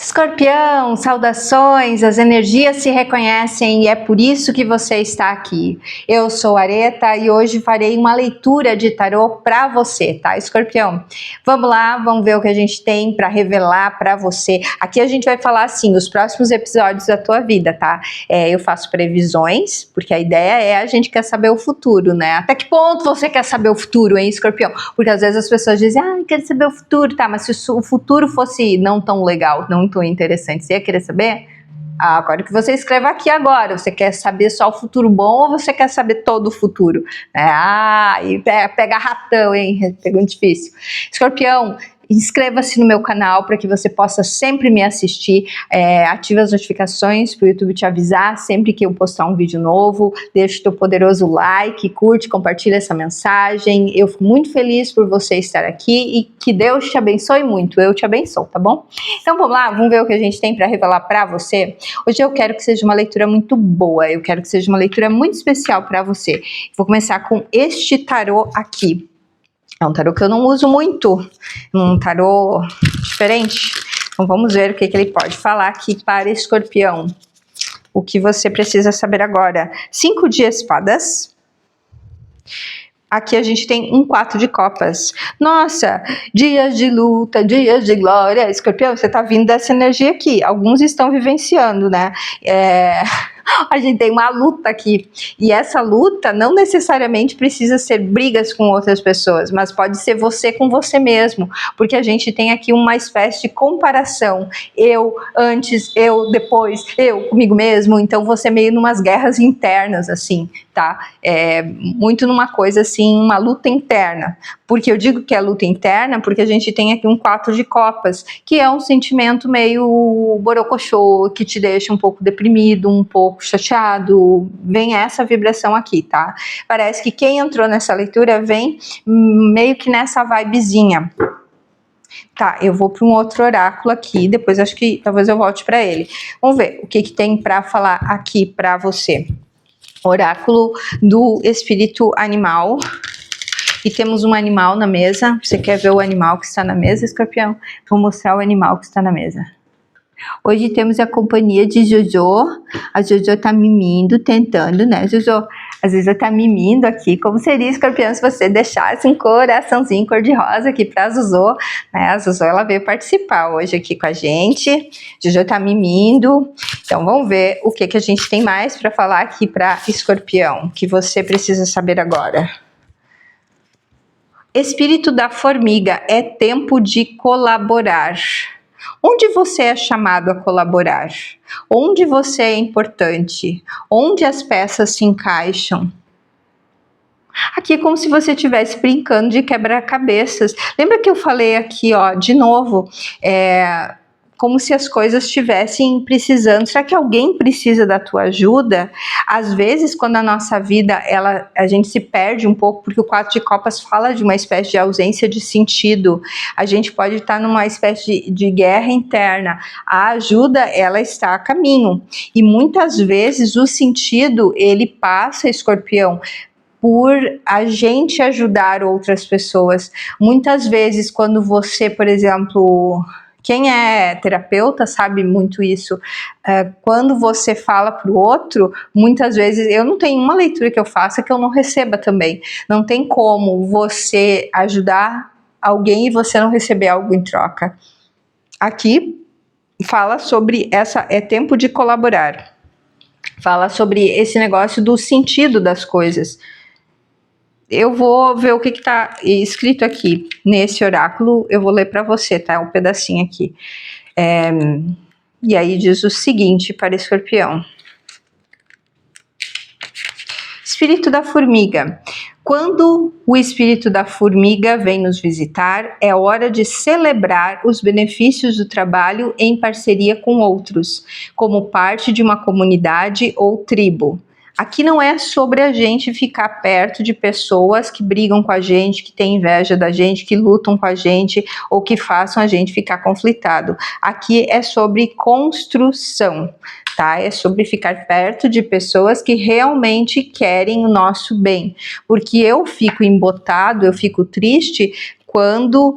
Escorpião, saudações, as energias se reconhecem e é por isso que você está aqui. Eu sou Areta e hoje farei uma leitura de tarô para você, tá, Escorpião? Vamos lá, vamos ver o que a gente tem para revelar para você. Aqui a gente vai falar assim, os próximos episódios da tua vida, tá? Eu faço previsões, porque a ideia é a gente quer saber o futuro, né? Até que ponto você quer saber o futuro, hein, Escorpião? Porque às vezes as pessoas dizem, quero saber o futuro, tá, mas se o futuro fosse não tão legal, não tão interessante, você ia querer saber? Agora que você escreva aqui agora, você quer saber só o futuro bom ou você quer saber todo o futuro? E pega ratão, hein? Pegou difícil. Escorpião, inscreva-se no meu canal para que você possa sempre me assistir, ative as notificações para o YouTube te avisar sempre que eu postar um vídeo novo, deixe o teu poderoso like, curte, compartilha essa mensagem, eu fico muito feliz por você estar aqui e que Deus te abençoe muito, eu te abençoo, tá bom? Então vamos lá, vamos ver o que a gente tem para revelar para você. Hoje eu quero que seja uma leitura muito boa, eu quero que seja uma leitura muito especial para você. Vou começar com este tarô aqui. É um tarô que eu não uso muito, um tarô diferente. Então vamos ver o que ele pode falar aqui para Escorpião. O que você precisa saber agora. 5 de espadas. Aqui a gente tem um 4 de copas. Nossa, dias de luta, dias de glória. Escorpião, você tá vindo dessa energia aqui. Alguns estão vivenciando, né? A gente tem uma luta aqui, e essa luta não necessariamente precisa ser brigas com outras pessoas, mas pode ser você com você mesmo, porque a gente tem aqui uma espécie de comparação, eu antes, eu depois, eu comigo mesmo, então você meio numas guerras internas assim, tá? Muito numa coisa assim, uma luta interna. Porque eu digo que é luta interna, porque a gente tem aqui um 4 de copas, que é um sentimento meio borocochô, que te deixa um pouco deprimido, um pouco chateado, vem essa vibração aqui, tá? Parece que quem entrou nessa leitura vem meio que nessa vibezinha. Tá, eu vou para um outro oráculo aqui, depois acho que talvez eu volte para ele. Vamos ver o que tem para falar aqui para você. Oráculo do espírito animal. E temos um animal na mesa. Você quer ver o animal que está na mesa, Escorpião? Vou mostrar o animal que está na mesa. Hoje temos a companhia de Jojo. A Jojo tá mimindo, tentando, né, Jojo? Às vezes ela tá mimindo aqui. Como seria, Escorpião, se você deixasse um coraçãozinho cor-de-rosa aqui pra Jojo, né? A Jojo, ela veio participar hoje aqui com a gente. Jojo tá mimindo. Então, vamos ver o que a gente tem mais para falar aqui pra Escorpião, que você precisa saber agora. Espírito da formiga, é tempo de colaborar. Onde você é chamado a colaborar? Onde você é importante? Onde as peças se encaixam? Aqui é como se você estivesse brincando de quebra-cabeças. Lembra que eu falei aqui, ó, de novo, como se as coisas estivessem precisando. Será que alguém precisa da tua ajuda? Às vezes, quando a nossa vida, a gente se perde um pouco, porque o 4 de copas fala de uma espécie de ausência de sentido. A gente pode estar numa espécie de guerra interna. A ajuda, ela está a caminho. E muitas vezes o sentido, ele passa, Escorpião, por a gente ajudar outras pessoas. Muitas vezes, quando você, por exemplo... Quem é terapeuta sabe muito isso. Quando você fala para o outro, muitas vezes, eu não tenho uma leitura que eu faça que eu não receba também. Não tem como você ajudar alguém e você não receber algo em troca. Aqui fala sobre é tempo de colaborar. Fala sobre esse negócio do sentido das coisas. Eu vou ver o que está escrito aqui nesse oráculo, eu vou ler para você, tá? Um pedacinho aqui. E aí diz o seguinte para Escorpião. Espírito da formiga. Quando o espírito da formiga vem nos visitar, é hora de celebrar os benefícios do trabalho em parceria com outros, como parte de uma comunidade ou tribo. Aqui não é sobre a gente ficar perto de pessoas que brigam com a gente, que têm inveja da gente, que lutam com a gente ou que façam a gente ficar conflitado. Aqui é sobre construção, tá? É sobre ficar perto de pessoas que realmente querem o nosso bem. Porque eu fico embotado, eu fico triste quando,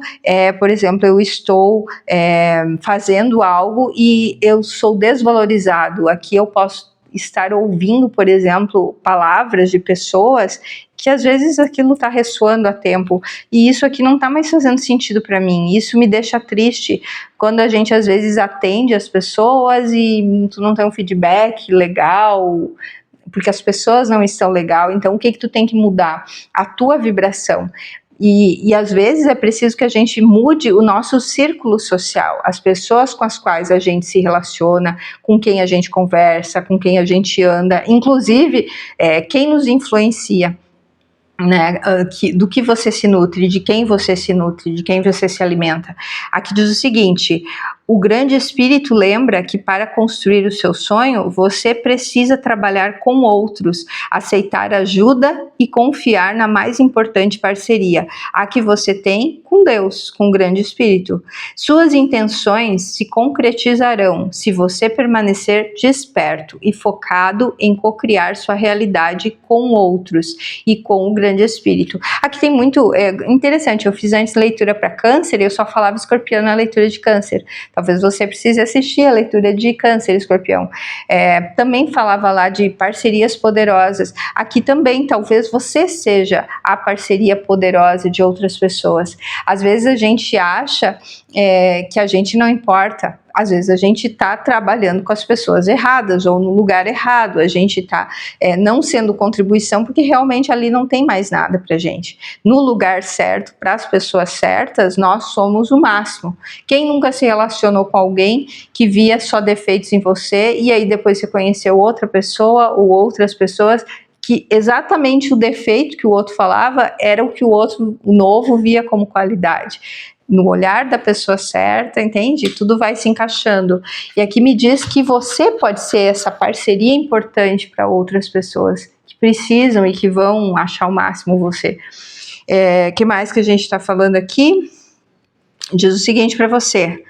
por exemplo, eu estou fazendo algo e eu sou desvalorizado. Aqui eu posso estar ouvindo, por exemplo, palavras de pessoas que às vezes aquilo está ressoando a tempo, e isso aqui não está mais fazendo sentido para mim. Isso me deixa triste quando a gente às vezes atende as pessoas e tu não tem um feedback legal, porque as pessoas não estão legal. Então o que tu tem que mudar? A tua vibração. E às vezes é preciso que a gente mude o nosso círculo social, as pessoas com as quais a gente se relaciona, com quem a gente conversa, com quem a gente anda, inclusive quem nos influencia. Né, do que você se nutre, de quem você se nutre, de quem você se alimenta. Aqui diz o seguinte: o grande espírito lembra que para construir o seu sonho, você precisa trabalhar com outros, aceitar ajuda e confiar na mais importante parceria, a que você tem com Deus, com o grande espírito. Suas intenções se concretizarão se você permanecer desperto e focado em cocriar sua realidade com outros e com o grande espírito. Aqui tem muito interessante. Eu fiz antes leitura para câncer e eu só falava escorpião na leitura de câncer. Talvez você precise assistir a leitura de câncer, escorpião. Também falava lá de parcerias poderosas. Aqui também, talvez você seja a parceria poderosa de outras pessoas. Às vezes a gente acha que a gente não importa. Às vezes a gente está trabalhando com as pessoas erradas ou no lugar errado, a gente está não sendo contribuição porque realmente ali não tem mais nada para gente. No lugar certo, para as pessoas certas, nós somos o máximo. Quem nunca se relacionou com alguém que via só defeitos em você e aí depois você conheceu outra pessoa ou outras pessoas que exatamente o defeito que o outro falava era o que o outro novo via como qualidade? No olhar da pessoa certa, entende? Tudo vai se encaixando. E aqui me diz que você pode ser essa parceria importante para outras pessoas que precisam e que vão achar o máximo você. Que mais que a gente está falando aqui? Diz o seguinte para você: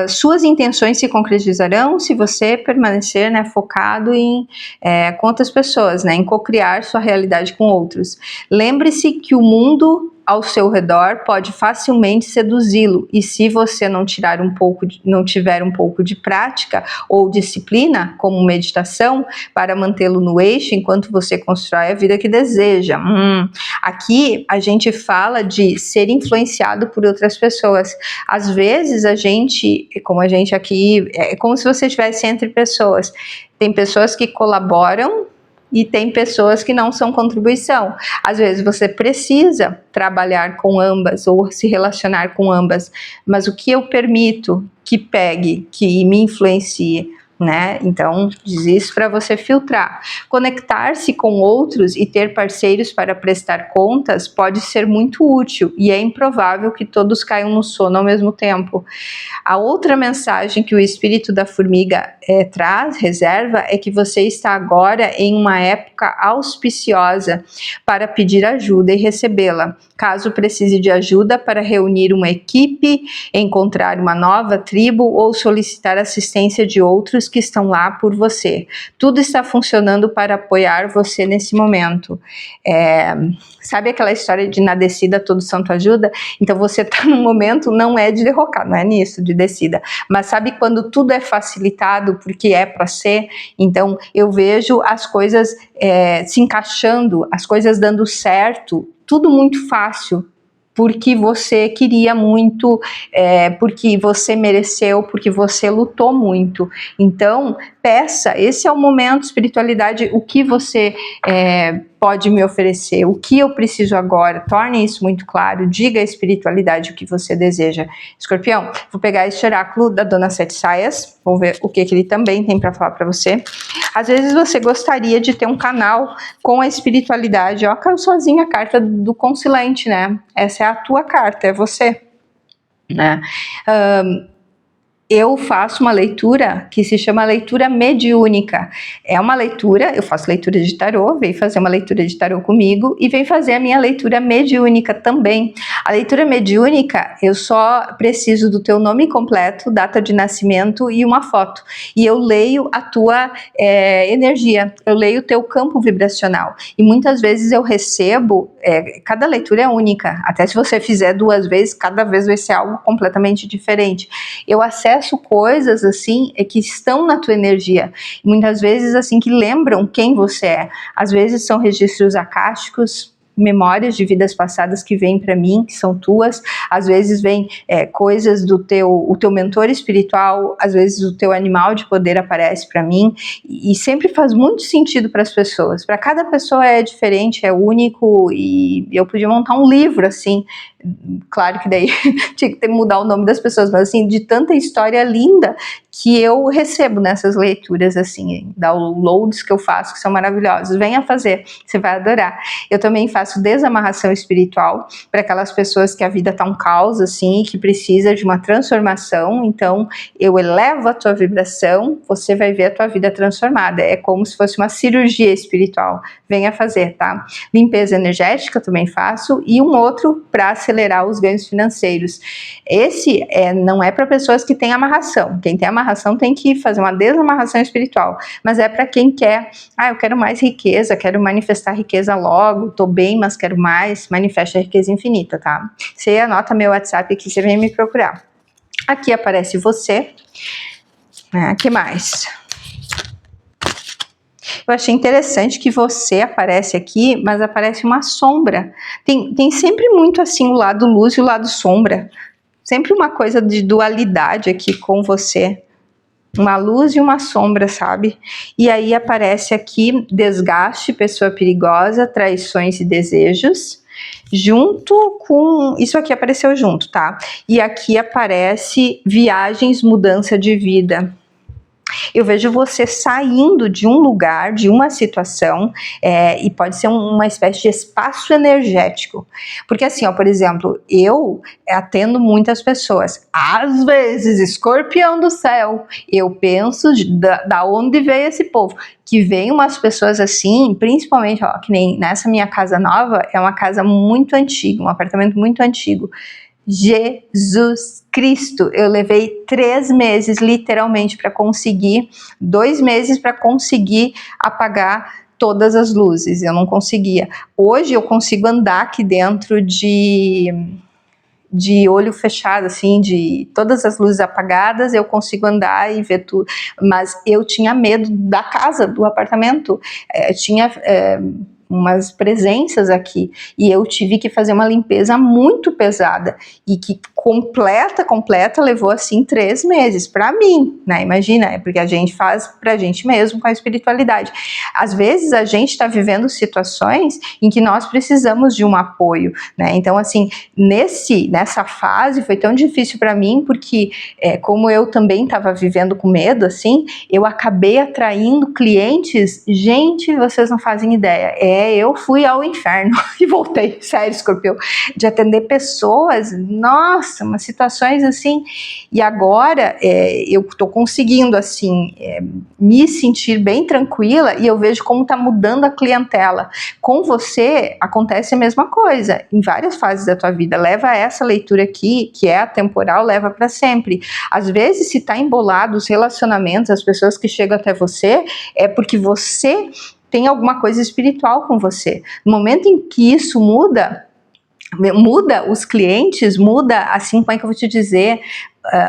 suas intenções se concretizarão se você permanecer focado com outras pessoas, em cocriar sua realidade com outros. Lembre-se que o mundo ao seu redor pode facilmente seduzi-lo, e se você não tiver um pouco de prática ou disciplina, como meditação, para mantê-lo no eixo enquanto você constrói a vida que deseja. Aqui a gente fala de ser influenciado por outras pessoas. Às vezes a gente, como a gente aqui, é como se você estivesse entre pessoas. Tem pessoas que colaboram e tem pessoas que não são contribuição. Às vezes você precisa trabalhar com ambas ou se relacionar com ambas, mas o que eu permito que pegue, que me influencie, Então, diz isso para você filtrar. Conectar-se com outros e ter parceiros para prestar contas pode ser muito útil e é improvável que todos caiam no sono ao mesmo tempo. A outra mensagem que o espírito da formiga reserva, é que você está agora em uma época auspiciosa para pedir ajuda e recebê-la. Caso precise de ajuda para reunir uma equipe, encontrar uma nova tribo ou solicitar assistência de outros que estão lá por você. Tudo está funcionando para apoiar você nesse momento. Sabe aquela história de na descida todo santo ajuda? Então você está num momento, não é de derrocar, não é nisso, de descida. Mas sabe quando tudo é facilitado porque é para ser? Então eu vejo as coisas se encaixando, as coisas dando certo, tudo muito fácil, porque você queria muito, porque você mereceu, porque você lutou muito. Então, peça, esse é o momento, espiritualidade, o que você pode me oferecer, o que eu preciso agora, torne isso muito claro, diga à espiritualidade o que você deseja. Escorpião, vou pegar esse oráculo da Dona Sete Saias, vamos ver o que ele também tem para falar para você. Às vezes você gostaria de ter um canal com a espiritualidade, caiu sozinha a carta do Consilente, Essa é a tua carta, é você, eu faço uma leitura que se chama leitura mediúnica. É uma leitura, eu faço leitura de tarô, vem fazer uma leitura de tarô comigo e vem fazer a minha leitura mediúnica também. A leitura mediúnica, eu só preciso do teu nome completo, data de nascimento e uma foto. E eu leio a tua energia, eu leio o teu campo vibracional. E muitas vezes eu recebo, cada leitura é única, até se você fizer 2 vezes, cada vez vai ser algo completamente diferente. Eu acesso coisas assim que estão na tua energia, muitas vezes assim que lembram quem você é. Às vezes são registros acásticos, memórias de vidas passadas que vêm para mim, que são tuas. Às vezes vem coisas do o teu mentor espiritual, às vezes o teu animal de poder aparece para mim, e sempre faz muito sentido para as pessoas. Para cada pessoa é diferente, é único, e eu podia montar um livro assim. Claro que daí tinha que mudar o nome das pessoas, mas assim, de tanta história linda que eu recebo nessas leituras, assim, downloads que eu faço, que são maravilhosos. Venha fazer, você vai adorar. Eu também faço desamarração espiritual para aquelas pessoas que a vida tá um caos, assim, que precisa de uma transformação. Então, eu elevo a tua vibração, você vai ver a tua vida transformada. É como se fosse uma cirurgia espiritual. Venha fazer, tá? Limpeza energética também faço, e um outro para acelerar os ganhos financeiros. Esse não é para pessoas que têm amarração. Quem tem amarração tem que fazer uma desamarração espiritual, mas é para quem quer, eu quero mais riqueza, quero manifestar riqueza logo, tô bem, mas quero mais, manifesta a riqueza infinita, tá? Você anota meu WhatsApp aqui, você vem me procurar. Aqui aparece você, que mais? Eu achei interessante que você aparece aqui, mas aparece uma sombra. Tem sempre muito assim o lado luz e o lado sombra. Sempre uma coisa de dualidade aqui com você. Uma luz e uma sombra, sabe? E aí aparece aqui desgaste, pessoa perigosa, traições e desejos. Junto com... Isso aqui apareceu junto, tá? E aqui aparece viagens, mudança de vida. Eu vejo você saindo de um lugar, de uma situação, e pode ser uma espécie de espaço energético. Porque assim, por exemplo, eu atendo muitas pessoas. Às vezes, escorpião do céu, eu penso da onde veio esse povo. Que vem umas pessoas assim, principalmente, que nem nessa minha casa nova, é uma casa muito antiga, um apartamento muito antigo. Jesus Cristo, eu levei 3 meses literalmente para conseguir, 2 meses para conseguir apagar todas as luzes, eu não conseguia. Hoje eu consigo andar aqui dentro de olho fechado, assim, de todas as luzes apagadas, eu consigo andar e ver tudo, mas eu tinha medo da casa, do apartamento, tinha umas presenças aqui, e eu tive que fazer uma limpeza muito pesada, e que completa, levou assim 3 meses, pra mim, né, imagina, é porque a gente faz pra gente mesmo com a espiritualidade. Às vezes a gente tá vivendo situações em que nós precisamos de um apoio, né, então assim, nessa fase foi tão difícil pra mim, porque como eu também tava vivendo com medo, assim, eu acabei atraindo clientes, gente, vocês não fazem ideia, eu fui ao inferno e voltei, sério, escorpião, de atender pessoas, nossa, umas situações assim, e agora eu tô conseguindo, assim, me sentir bem tranquila, e eu vejo como tá mudando a clientela. Com você, acontece a mesma coisa, em várias fases da tua vida, leva essa leitura aqui, que é atemporal, leva para sempre. Às vezes, se tá embolado os relacionamentos, as pessoas que chegam até você, é porque você tem alguma coisa espiritual com você. No momento em que isso muda os clientes, muda, assim, como é que eu vou te dizer,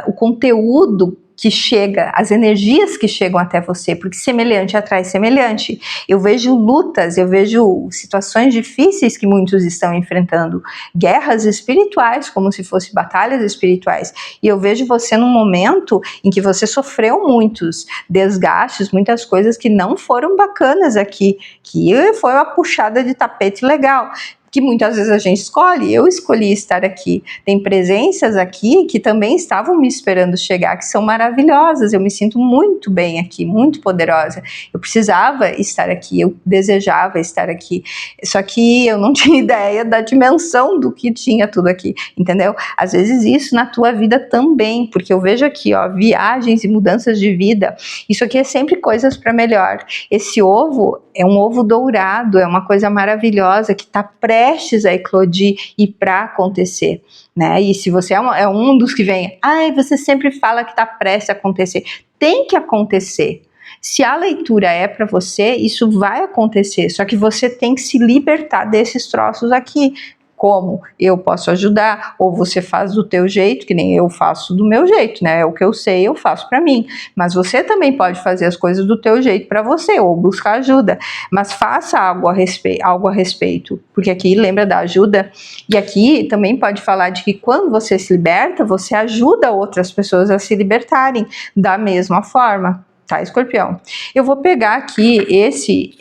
o conteúdo que chega, as energias que chegam até você, porque semelhante atrai semelhante. Eu vejo lutas, eu vejo situações difíceis que muitos estão enfrentando, guerras espirituais, como se fossem batalhas espirituais, e eu vejo você num momento em que você sofreu muitos desgastes, muitas coisas que não foram bacanas aqui, que foi uma puxada de tapete legal. que muitas vezes a gente escolhe. Eu escolhi estar aqui. Tem presenças aqui que também estavam me esperando chegar, que são maravilhosas. Eu me sinto muito bem aqui, muito poderosa. Eu precisava estar aqui, eu desejava estar aqui. Só que eu não tinha ideia da dimensão do que tinha tudo aqui, entendeu? Às vezes isso na tua vida também, porque eu vejo aqui, ó, viagens e mudanças de vida. Isso aqui é sempre coisas para melhor. Esse ovo é um ovo dourado, é uma coisa maravilhosa que está prestes a eclodir e para acontecer, né? E se você é um dos que vem, você sempre fala que está prestes a acontecer, tem que acontecer. Se a leitura é para você, isso vai acontecer, só que você tem que se libertar desses troços aqui. Como eu posso ajudar, ou você faz do teu jeito, que nem eu faço do meu jeito, né? É o que eu sei, eu faço para mim. Mas você também pode fazer as coisas do teu jeito para você, ou buscar ajuda. Mas faça algo a respeito, porque aqui lembra da ajuda. E aqui também pode falar de que quando você se liberta, você ajuda outras pessoas a se libertarem da mesma forma, tá, Escorpião? Eu vou pegar aqui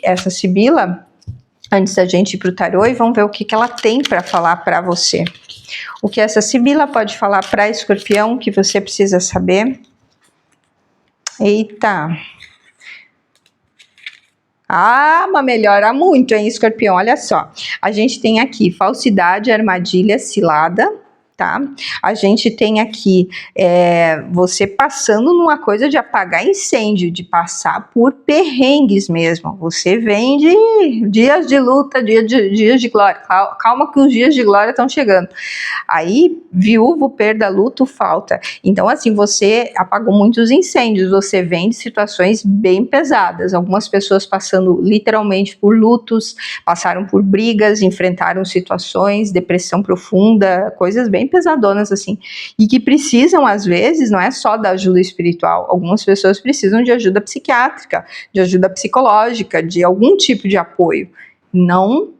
essa Sibila antes da gente ir para o tarô e vamos ver o que ela tem para falar para você. O que essa Sibila pode falar para Escorpião que você precisa saber? Eita! Mas melhora muito, hein, Escorpião? Olha só, a gente tem aqui falsidade, armadilha, cilada, tá? A gente tem aqui você passando numa coisa de apagar incêndio, de passar por perrengues mesmo. Você vem de dias de luta, dias de glória. Calma que os dias de glória estão chegando. Aí, viúvo, perda, luto, falta. Então, assim, você apagou muitos incêndios, você vem de situações bem pesadas. Algumas pessoas passando literalmente por lutos, passaram por brigas, enfrentaram situações, depressão profunda, coisas bem pesadonas assim, e que precisam às vezes, não é só da ajuda espiritual, algumas pessoas precisam de ajuda psiquiátrica, de ajuda psicológica, de algum tipo de apoio. Não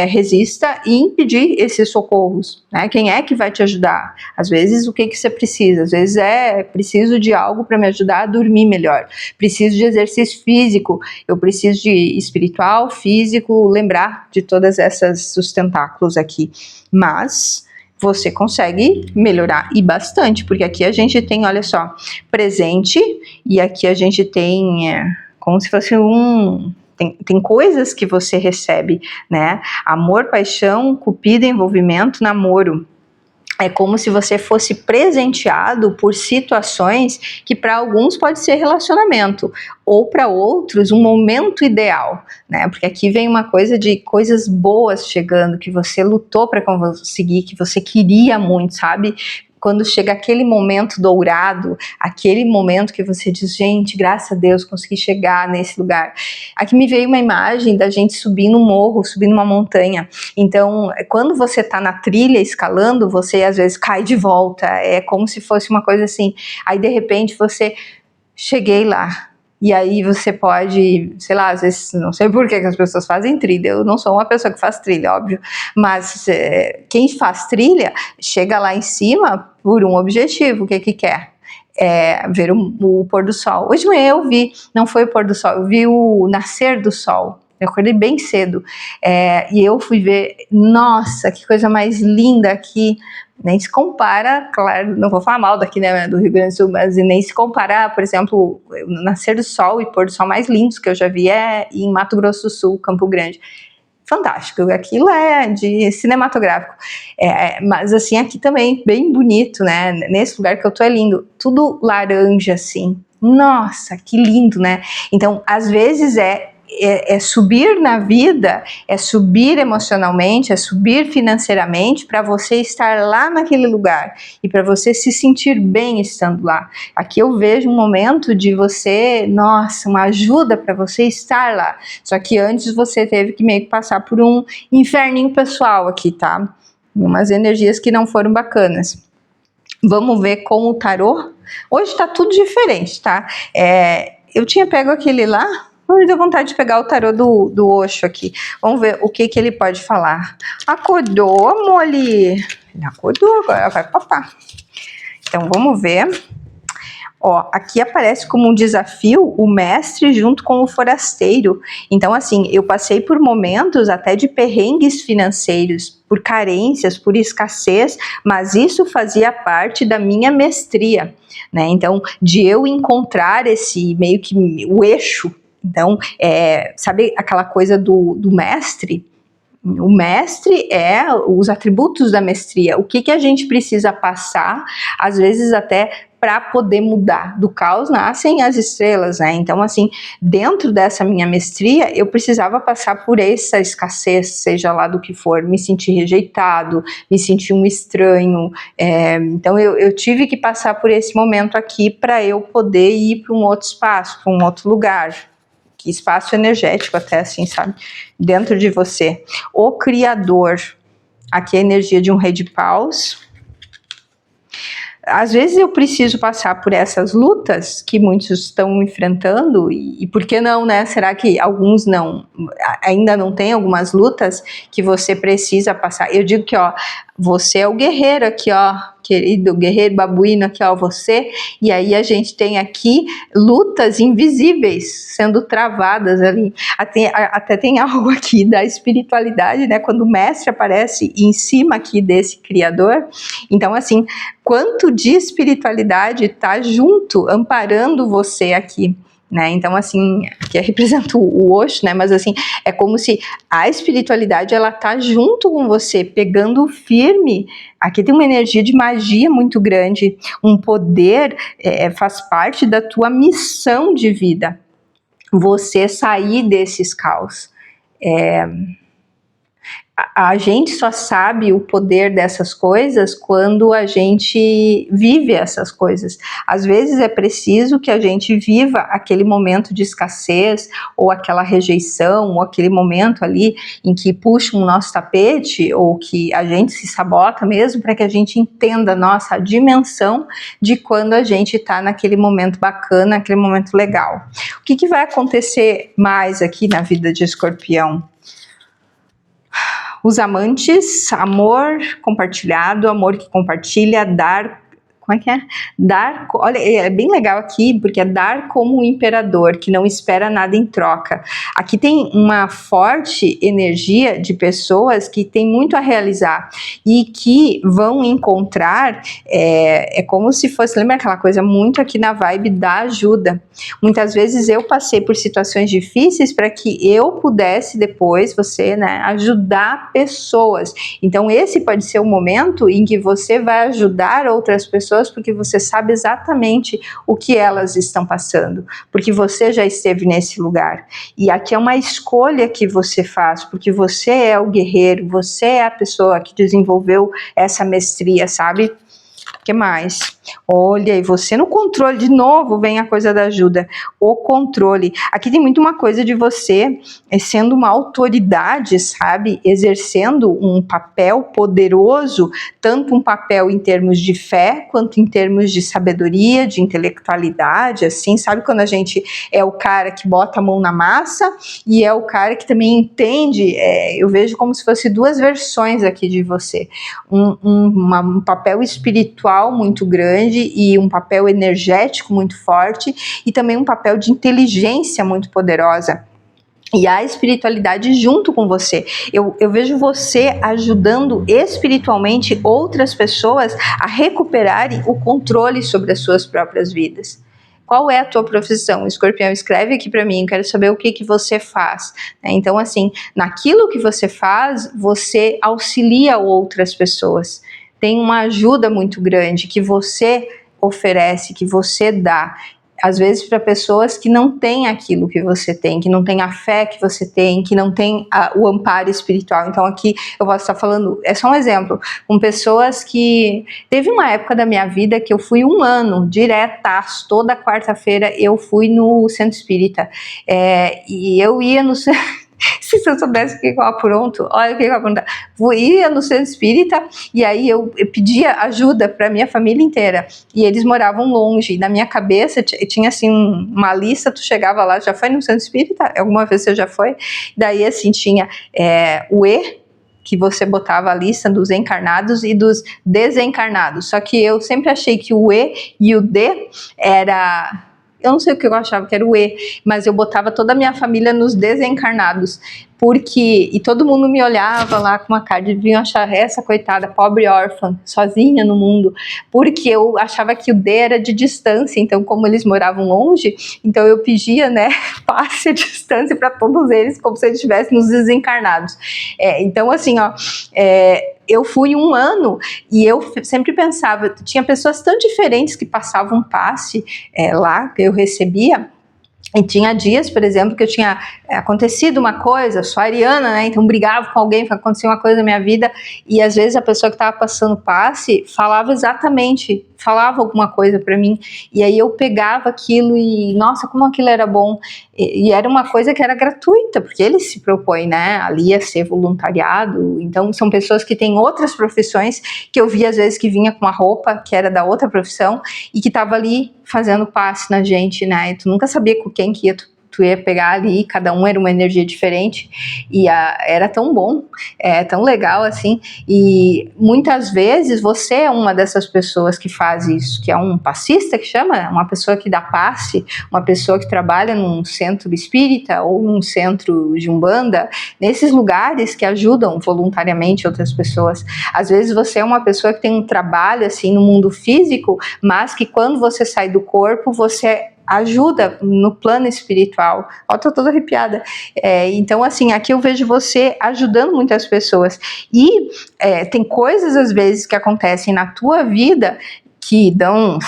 resista em pedir esses socorros, né? Quem é que vai te ajudar? Às vezes o que você precisa? Às vezes preciso de algo para me ajudar a dormir melhor, preciso de exercício físico, eu preciso de espiritual, físico, lembrar de todas essas sustentáculos aqui, mas você consegue melhorar e bastante, porque aqui a gente tem, olha só, presente, e aqui a gente tem como se fosse tem coisas que você recebe, né? Amor, paixão, cupido, envolvimento, namoro. É como se você fosse presenteado por situações que para alguns pode ser relacionamento, ou para outros um momento ideal, né? Porque aqui vem uma coisa de coisas boas chegando, que você lutou para conseguir, que você queria muito, sabe? Quando chega aquele momento dourado, aquele momento que você diz, gente, graças a Deus consegui chegar nesse lugar. Aqui me veio uma imagem da gente subindo um morro, subindo uma montanha. Então, quando você está na trilha escalando, você às vezes cai de volta. É como se fosse uma coisa assim. Aí, de repente, você... cheguei lá. E aí você pode, sei lá, às vezes, não sei por que as pessoas fazem trilha, eu não sou uma pessoa que faz trilha, óbvio, mas quem faz trilha chega lá em cima por um objetivo, o que quer? Ver o pôr do sol. Hoje de manhã eu vi, não foi o pôr do sol, eu vi o nascer do sol. Eu acordei bem cedo e eu fui ver, nossa, que coisa mais linda aqui. Nem se compara, claro, não vou falar mal daqui, né, do Rio Grande do Sul, mas nem se compara, por exemplo, o nascer do sol e pôr do sol mais lindos que eu já vi em Mato Grosso do Sul, Campo Grande. Fantástico, aquilo é de cinematográfico, mas assim, aqui também, bem bonito, né, nesse lugar que eu tô é lindo, tudo laranja assim, nossa, que lindo, né, então às vezes subir na vida, é subir emocionalmente, é subir financeiramente para você estar lá naquele lugar e para você se sentir bem estando lá. Aqui eu vejo um momento de você, nossa, uma ajuda para você estar lá. Só que antes você teve que meio que passar por um inferninho pessoal aqui, tá? Umas energias que não foram bacanas. Vamos ver com o tarô? Hoje tá tudo diferente, tá? Eu tinha pego aquele lá, me deu vontade de pegar o tarô do Osho aqui. Vamos ver o que ele pode falar. Acordou, Molly? Ele acordou, agora vai papar. Então, vamos ver Ó, aqui aparece como um desafio o mestre junto com o forasteiro. Então, assim, eu passei por momentos até de perrengues financeiros, por carências, por escassez, mas isso fazia parte da minha mestria, né? Então, de eu encontrar esse meio que o eixo. Então, sabe aquela coisa do mestre? O mestre é os atributos da mestria. O que a gente precisa passar, às vezes até para poder mudar. Do caos nascem as estrelas, né? Então, assim, dentro dessa minha mestria, eu precisava passar por essa escassez, seja lá do que for, me sentir rejeitado, me sentir um estranho. Então, eu tive que passar por esse momento aqui para eu poder ir para um outro espaço, para um outro lugar. Que espaço energético até, assim, sabe? Dentro de você. O Criador. Aqui é a energia de um rei de paus. Às vezes eu preciso passar por essas lutas que muitos estão enfrentando, e por que não, né? Será que alguns ainda não têm algumas lutas que você precisa passar? Eu digo que, ó, você é o guerreiro aqui, ó, querido guerreiro babuíno aqui, ó, você, e aí a gente tem aqui lutas invisíveis sendo travadas ali. Até tem algo aqui da espiritualidade, né? Quando o mestre aparece em cima aqui desse criador, então assim, quanto de espiritualidade está junto, amparando você aqui, né? Então assim, aqui representa o Osho, né? Mas assim, é como se a espiritualidade ela tá junto com você, pegando firme. Aqui tem uma energia de magia muito grande, um poder, faz parte da tua missão de vida, você sair desses caos. A gente só sabe o poder dessas coisas quando a gente vive essas coisas. Às vezes é preciso que a gente viva aquele momento de escassez, ou aquela rejeição, ou aquele momento ali em que puxam o nosso tapete, ou que a gente se sabota mesmo, para que a gente entenda, nossa, a dimensão de quando a gente está naquele momento bacana, aquele momento legal. O que vai acontecer mais aqui na vida de Escorpião? Os amantes, amor compartilhado, amor que compartilha, dar. Como é que é? Dar, olha, é bem legal aqui, porque é dar como um imperador, que não espera nada em troca. Aqui tem uma forte energia de pessoas que tem muito a realizar e que vão encontrar, como se fosse, lembra aquela coisa muito aqui na vibe da ajuda. Muitas vezes eu passei por situações difíceis para que eu pudesse depois, você, né, ajudar pessoas. Então esse pode ser o momento em que você vai ajudar outras pessoas, porque você sabe exatamente o que elas estão passando, porque você já esteve nesse lugar. E aqui é uma escolha que você faz, porque você é o guerreiro, você é a pessoa que desenvolveu essa mestria, sabe? O que mais? Olha, e você no controle, de novo vem a coisa da ajuda, o controle. Aqui tem muito uma coisa de você sendo uma autoridade, sabe? Exercendo um papel poderoso, tanto um papel em termos de fé, quanto em termos de sabedoria, de intelectualidade, assim, sabe? Quando a gente é o cara que bota a mão na massa e é o cara que também entende, eu vejo como se fosse duas versões aqui de você. Um papel espiritual muito grande e um papel energético muito forte, e também um papel de inteligência muito poderosa. E a espiritualidade junto com você. Eu vejo você ajudando espiritualmente outras pessoas a recuperarem o controle sobre as suas próprias vidas. Qual é a tua profissão? Escorpião, escreve aqui para mim, quero saber o que você faz. Então, assim, naquilo que você faz, você auxilia outras pessoas. Tem uma ajuda muito grande que você oferece, que você dá, às vezes para pessoas que não têm aquilo que você tem, que não têm a fé que você tem, que não têm o amparo espiritual. Então aqui eu posso estar falando, é só um exemplo, com pessoas que... Teve uma época da minha vida que eu fui 1 ano, diretaço, toda quarta-feira eu fui no centro espírita, e eu ia no... Se eu soubesse o que eu apronto, olha o que eu apronto. Ia no centro espírita e aí eu pedia ajuda para minha família inteira. E eles moravam longe. E na minha cabeça tinha assim uma lista, tu chegava lá, já foi no centro espírita? Alguma vez você já foi? Daí assim tinha o E, que você botava a lista dos encarnados e dos desencarnados. Só que eu sempre achei que o E e o D era... Eu não sei o que eu achava que era o E, mas eu botava toda a minha família nos desencarnados. E todo mundo me olhava lá com uma cara de vir achar essa coitada, pobre órfã, sozinha no mundo, porque eu achava que o D era de distância, então como eles moravam longe, então eu pedia, né, passe a distância para todos eles, como se eles estivessem nos desencarnados. Então assim, ó, eu fui um ano e eu sempre pensava, tinha pessoas tão diferentes que passavam passe lá, que eu recebia. E tinha dias, por exemplo, que eu tinha acontecido uma coisa, sou ariana, né, então brigava com alguém, acontecia uma coisa na minha vida, e às vezes a pessoa que estava passando passe falava alguma coisa para mim, e aí eu pegava aquilo e, nossa, como aquilo era bom, e era uma coisa que era gratuita, porque ele se propõe, né, ali a ser voluntariado, então são pessoas que têm outras profissões, que eu via às vezes que vinha com uma roupa que era da outra profissão, e que estava ali fazendo passe na gente, né, e tu nunca sabia com quem que tu ia pegar ali, cada um era uma energia diferente, e era tão bom, tão legal assim, e muitas vezes você é uma dessas pessoas que faz isso, que é um passista, que chama, uma pessoa que dá passe, uma pessoa que trabalha num centro espírita, ou num centro de umbanda, nesses lugares que ajudam voluntariamente outras pessoas. Às vezes você é uma pessoa que tem um trabalho assim no mundo físico, mas que quando você sai do corpo, você ajuda no plano espiritual. Ó, tô toda arrepiada. Então, assim, aqui eu vejo você ajudando muitas pessoas. E tem coisas, às vezes, que acontecem na tua vida que dão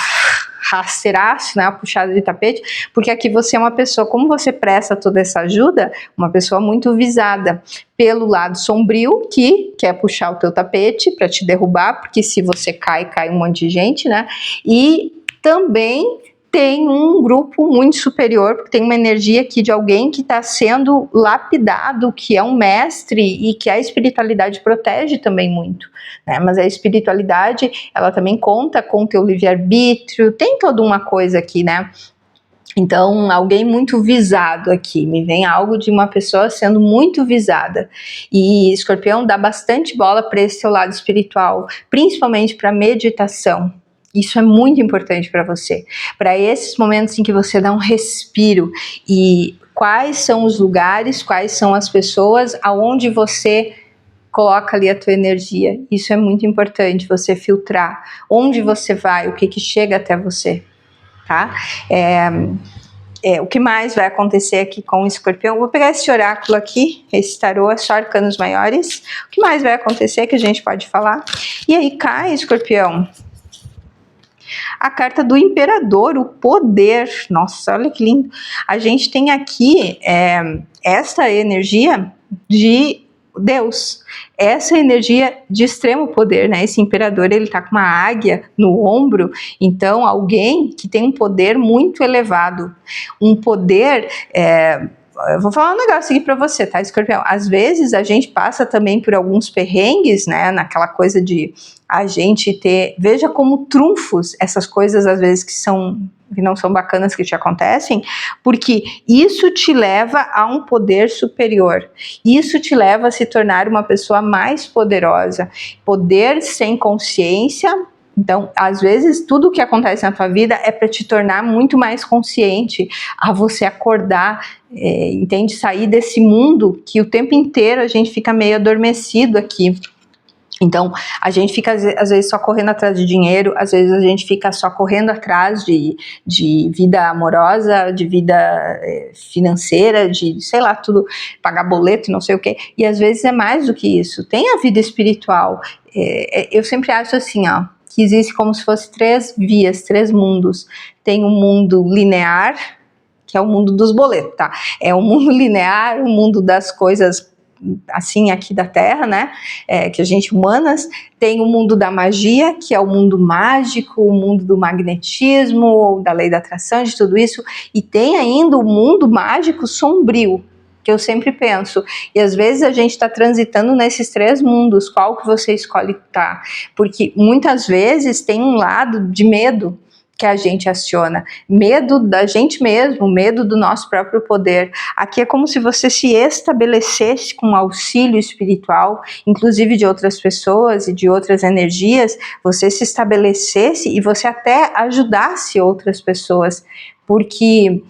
rasteiraço, né, uma puxada de tapete, porque aqui você é uma pessoa, como você presta toda essa ajuda, uma pessoa muito visada pelo lado sombrio, que quer puxar o teu tapete para te derrubar, porque se você cai um monte de gente, né, e também tem um grupo muito superior, porque tem uma energia aqui de alguém que está sendo lapidado, que é um mestre e que a espiritualidade protege também muito, né? Mas a espiritualidade, ela também conta com o teu livre-arbítrio, tem toda uma coisa aqui, né? Então, alguém muito visado aqui, me vem algo de uma pessoa sendo muito visada. E Escorpião dá bastante bola para esse seu lado espiritual, principalmente para meditação. Isso é muito importante para você, para esses momentos em que você dá um respiro. E quais são os lugares, quais são as pessoas aonde você coloca ali a tua energia. Isso é muito importante, você filtrar onde você vai, o que chega até você, tá? O que mais vai acontecer aqui com o Escorpião? Vou pegar esse oráculo aqui, esse tarô, é só arcanos maiores. O que mais vai acontecer que a gente pode falar? E aí cai, Escorpião, a carta do Imperador, o poder. Nossa, olha que lindo. A gente tem aqui essa energia de Deus, essa energia de extremo poder, né? Esse imperador, ele tá com uma águia no ombro, então alguém que tem um poder muito elevado, um poder... Eu vou falar um negócio aqui pra você, tá, Escorpião? Às vezes a gente passa também por alguns perrengues, né, naquela coisa de a gente ter, veja como trunfos, essas coisas às vezes que não são bacanas que te acontecem, porque isso te leva a um poder superior, isso te leva a se tornar uma pessoa mais poderosa, poder sem consciência. Então, às vezes, tudo o que acontece na tua vida é para te tornar muito mais consciente, a você acordar, entende? Sair desse mundo que o tempo inteiro a gente fica meio adormecido aqui. Então, a gente fica, às vezes, só correndo atrás de dinheiro, às vezes a gente fica só correndo atrás de vida amorosa, de vida financeira, de, sei lá, tudo, pagar boleto e não sei o quê. E às vezes é mais do que isso. Tem a vida espiritual. Eu sempre acho assim, ó, que existe como se fosse 3 vias, 3 mundos. Tem um mundo linear, que é o mundo dos boletos, tá? É o mundo linear, o mundo das coisas assim aqui da Terra, né, que a gente humanas, tem o mundo da magia, que é o mundo mágico, o mundo do magnetismo, da lei da atração, de tudo isso, e tem ainda o mundo mágico sombrio, que eu sempre penso, e às vezes a gente está transitando nesses 3 mundos, qual que você escolhe estar? Porque muitas vezes tem um lado de medo, que a gente aciona, medo da gente mesmo, medo do nosso próprio poder. Aqui é como se você se estabelecesse com auxílio espiritual, inclusive de outras pessoas e de outras energias, você se estabelecesse e você até ajudasse outras pessoas, porque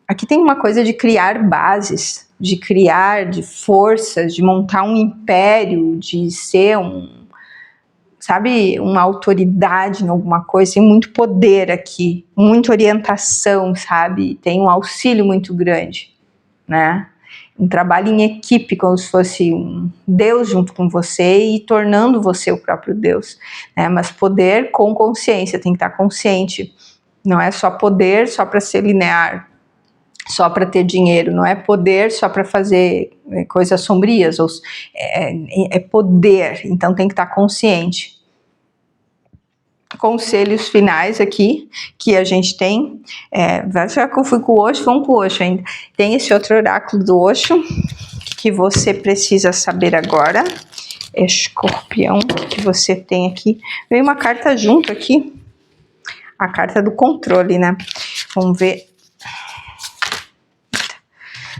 aqui tem uma coisa de criar bases, de criar, de forças, de montar um império, de ser uma autoridade em alguma coisa, tem muito poder aqui, muita orientação, sabe? Tem um auxílio muito grande, né? Um trabalho em equipe, como se fosse um Deus junto com você e tornando você o próprio Deus, né? Mas poder com consciência, tem que estar consciente. Não é só poder só para ser linear, só para ter dinheiro, não é poder só para fazer coisas sombrias, é poder, então tem que estar consciente. Conselhos finais aqui que a gente tem, já que eu fui com o Osho, vamos com o Osho ainda. Tem esse outro oráculo do Osho que você precisa saber agora. Escorpião, o que você tem aqui? Veio uma carta junto aqui, a carta do controle, né? Vamos ver.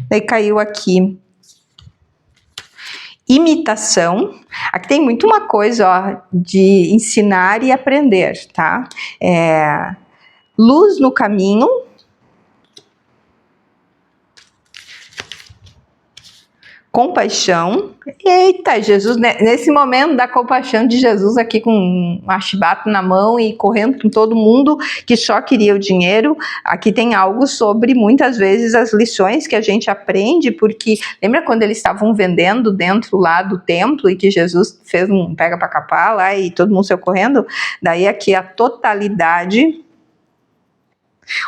Daí caiu aqui imitação. Aqui tem muito uma coisa, ó, de ensinar e aprender, tá? Luz no caminho. Compaixão. Eita, Jesus, nesse momento da compaixão de Jesus aqui com um archibato na mão e correndo com todo mundo que só queria o dinheiro, aqui tem algo sobre, muitas vezes, as lições que a gente aprende, porque lembra quando eles estavam vendendo dentro lá do templo e que Jesus fez um pega pra capar lá e todo mundo saiu correndo? Daí aqui a totalidade.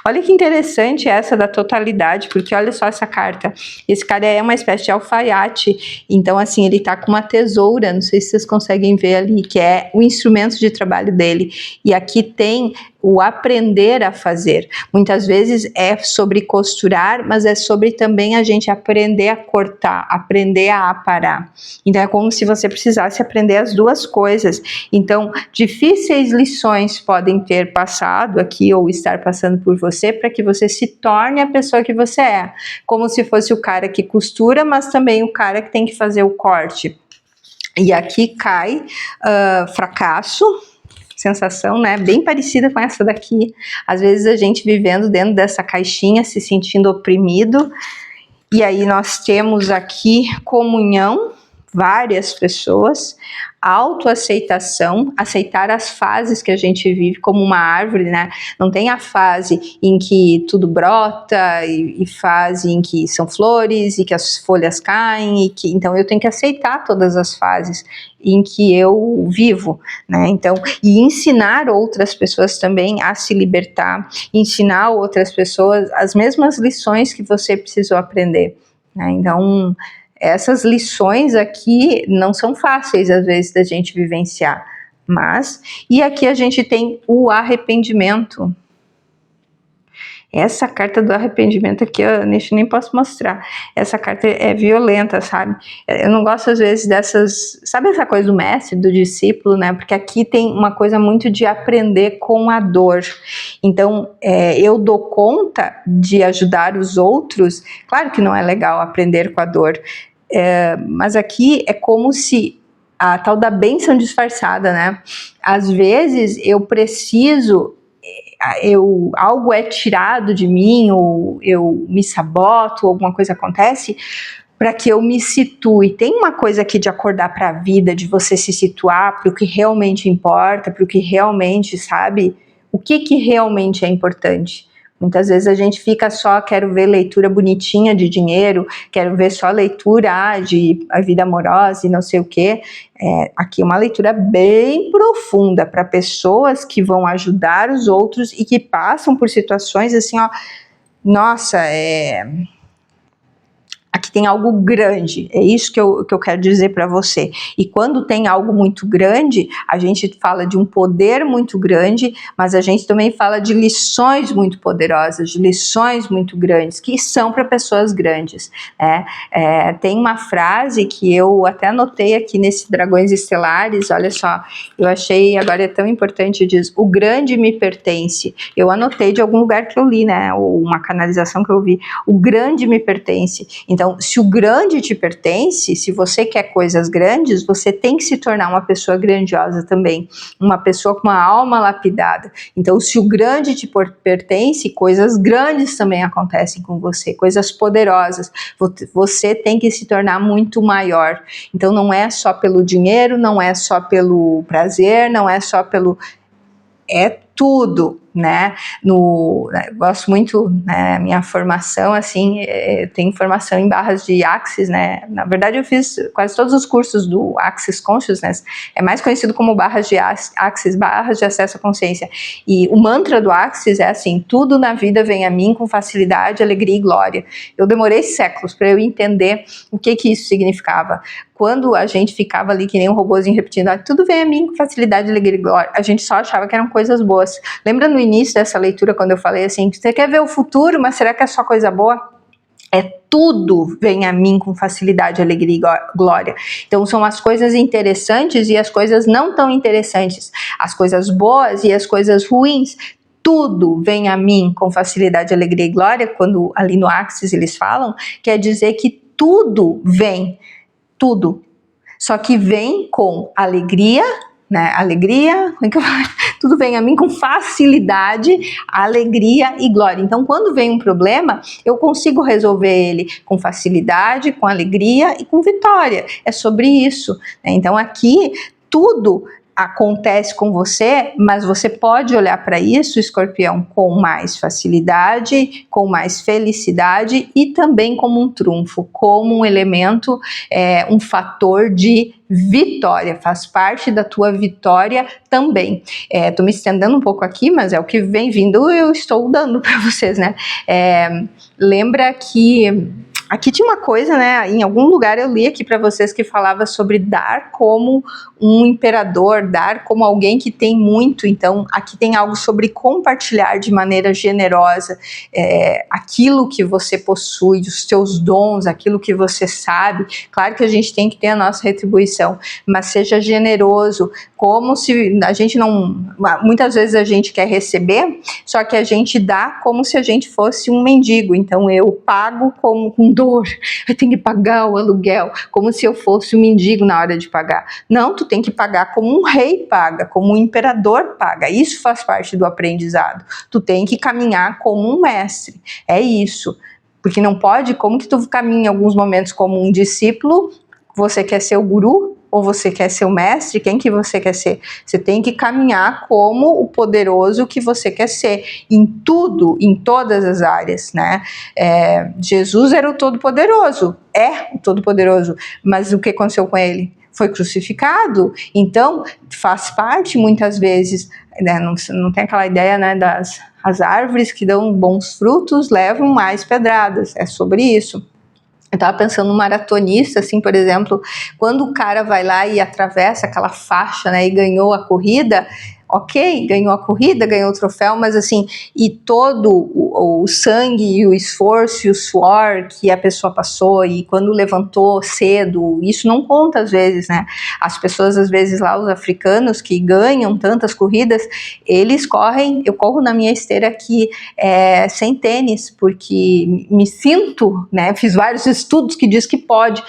Olha que interessante essa da totalidade, porque olha só essa carta. Esse cara é uma espécie de alfaiate, então assim, ele tá com uma tesoura, não sei se vocês conseguem ver ali, que é o instrumento de trabalho dele. E aqui tem o aprender a fazer. Muitas vezes é sobre costurar, mas é sobre também a gente aprender a cortar, aprender a aparar. Então é como se você precisasse aprender as duas coisas. Então, difíceis lições podem ter passado aqui ou estar passando por você para que você se torne a pessoa que você é. Como se fosse o cara que costura, mas também o cara que tem que fazer o corte. E aqui cai fracasso, sensação, né, bem parecida com essa daqui. Às vezes a gente vivendo dentro dessa caixinha, se sentindo oprimido. E aí nós temos aqui comunhão, várias pessoas, autoaceitação, aceitar as fases que a gente vive como uma árvore, né? Não tem a fase em que tudo brota e fase em que são flores e que as folhas caem, então eu tenho que aceitar todas as fases em que eu vivo, né? Então, e ensinar outras pessoas também a se libertar, ensinar outras pessoas as mesmas lições que você precisou aprender, né? Então, essas lições aqui não são fáceis, às vezes, da gente vivenciar, e aqui a gente tem o arrependimento. Essa carta do arrependimento aqui, eu nem posso mostrar. Essa carta é violenta, sabe? Eu não gosto, às vezes, dessas... Sabe essa coisa do mestre, do discípulo, né? Porque aqui tem uma coisa muito de aprender com a dor. Então, eu dou conta de ajudar os outros. Claro que não é legal aprender com a dor. Mas aqui é como se a tal da bênção disfarçada, né? Às vezes eu preciso, algo é tirado de mim, ou eu me saboto, alguma coisa acontece, para que eu me situe. Tem uma coisa aqui de acordar para a vida, de você se situar para o que realmente importa, para o que realmente, sabe, o que realmente é importante. Muitas vezes a gente fica só, quero ver leitura bonitinha de dinheiro, quero ver só leitura de a vida amorosa e não sei o quê. Aqui é uma leitura bem profunda para pessoas que vão ajudar os outros e que passam por situações assim, ó, nossa, aqui Aqui tem algo grande, é isso que eu quero dizer para você. E quando tem algo muito grande, a gente fala de um poder muito grande, mas a gente também fala de lições muito poderosas, de lições muito grandes, que são para pessoas grandes, né? Tem uma frase que eu até anotei aqui nesse Dragões Estelares, olha só, eu achei, agora é tão importante, diz, o grande me pertence. Eu anotei de algum lugar que eu li, né, ou uma canalização que eu vi, o grande me pertence. Então, se o grande te pertence, se você quer coisas grandes, você tem que se tornar uma pessoa grandiosa também, uma pessoa com uma alma lapidada. Então, se o grande te pertence, coisas grandes também acontecem com você, coisas poderosas. Você tem que se tornar muito maior. Então, não é só pelo dinheiro, não é só pelo prazer, não é só pelo... é tudo, né? Eu gosto muito, né, minha formação, assim, tem formação em barras de Axis, né? Na verdade, eu fiz quase todos os cursos do Axis Consciousness, é mais conhecido como barras de Axis, barras de acesso à consciência. E o mantra do Axis é assim: tudo na vida vem a mim com facilidade, alegria e glória. Eu demorei séculos para eu entender o que isso significava. Quando a gente ficava ali que nem um robôzinho repetindo, tudo vem a mim com facilidade, alegria e glória, a gente só achava que eram coisas boas. Lembra no início dessa leitura, quando eu falei assim, você quer ver o futuro, mas será que é só coisa boa? Tudo vem a mim com facilidade, alegria e glória. Então são as coisas interessantes e as coisas não tão interessantes, as coisas boas e as coisas ruins. Tudo vem a mim com facilidade, alegria e glória. Quando ali no Axis eles falam, quer dizer que tudo vem, tudo, só que vem com alegria, né? Alegria, tudo vem a mim com facilidade, alegria e glória. Então, quando vem um problema, eu consigo resolver ele com facilidade, com alegria e com vitória. É sobre isso, né? Então, aqui tudo acontece com você, mas você pode olhar para isso, Escorpião, com mais facilidade, com mais felicidade e também como um trunfo, como um elemento, um fator de vitória, faz parte da tua vitória também. Tô me estendendo um pouco aqui, mas é o que vem vindo, eu estou dando para vocês, né? Lembra que aqui tinha uma coisa, né? Em algum lugar eu li aqui para vocês que falava sobre dar como um imperador, dar como alguém que tem muito. Então, aqui tem algo sobre compartilhar de maneira generosa aquilo que você possui, os seus dons, aquilo que você sabe. Claro que a gente tem que ter a nossa retribuição, mas seja generoso, como se a gente não... Muitas vezes a gente quer receber, só que a gente dá como se a gente fosse um mendigo. Então, eu pago com dor, eu tenho que pagar o aluguel, como se eu fosse um mendigo na hora de pagar. Não, tu tem que pagar como um rei paga, como um imperador paga. Isso faz parte do aprendizado. Tu tem que caminhar como um mestre. É isso. Porque não pode, como que tu caminha em alguns momentos como um discípulo, você quer ser o guru, ou você quer ser o mestre, quem que você quer ser? Você tem que caminhar como o poderoso que você quer ser, em tudo, em todas as áreas, né? Jesus era o Todo-Poderoso, é o Todo-Poderoso, mas o que aconteceu com ele? Foi crucificado. Então, faz parte muitas vezes, né, não tem aquela ideia, né, as árvores que dão bons frutos levam mais pedradas, é sobre isso. Eu estava pensando no maratonista, assim, por exemplo, quando o cara vai lá e atravessa aquela faixa, né, e ganhou a corrida, ok, ganhou a corrida, ganhou o troféu, mas assim, e todo o sangue e o esforço e o suor que a pessoa passou, e quando levantou cedo, isso não conta às vezes, né? As pessoas, às vezes lá, os africanos que ganham tantas corridas, eles correm, eu corro na minha esteira aqui sem tênis, porque me sinto, né, fiz vários estudos que diz que pode,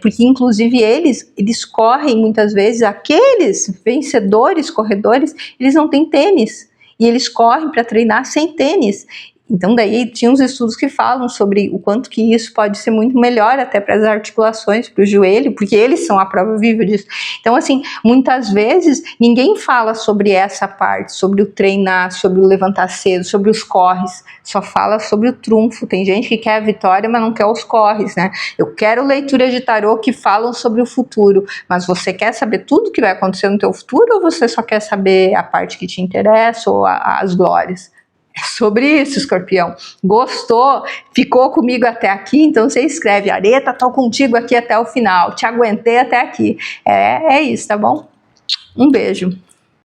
porque inclusive eles correm muitas vezes, aqueles vencedores, corredores, eles não têm tênis, e eles correm para treinar sem tênis. Então daí tinha uns estudos que falam sobre o quanto que isso pode ser muito melhor até para as articulações, para o joelho, porque eles são a prova viva disso. Então assim, muitas vezes ninguém fala sobre essa parte, sobre o treinar, sobre o levantar cedo, sobre os corres, só fala sobre o trunfo. Tem gente que quer a vitória, mas não quer os corres, né? Eu quero leituras de tarô que falam sobre o futuro, mas você quer saber tudo que vai acontecer no teu futuro, ou você só quer saber a parte que te interessa ou as glórias? É sobre isso, escorpião. Gostou? Ficou comigo até aqui? Então você escreve: Areta, tô contigo aqui até o final. Te aguentei até aqui. É isso, tá bom? Um beijo.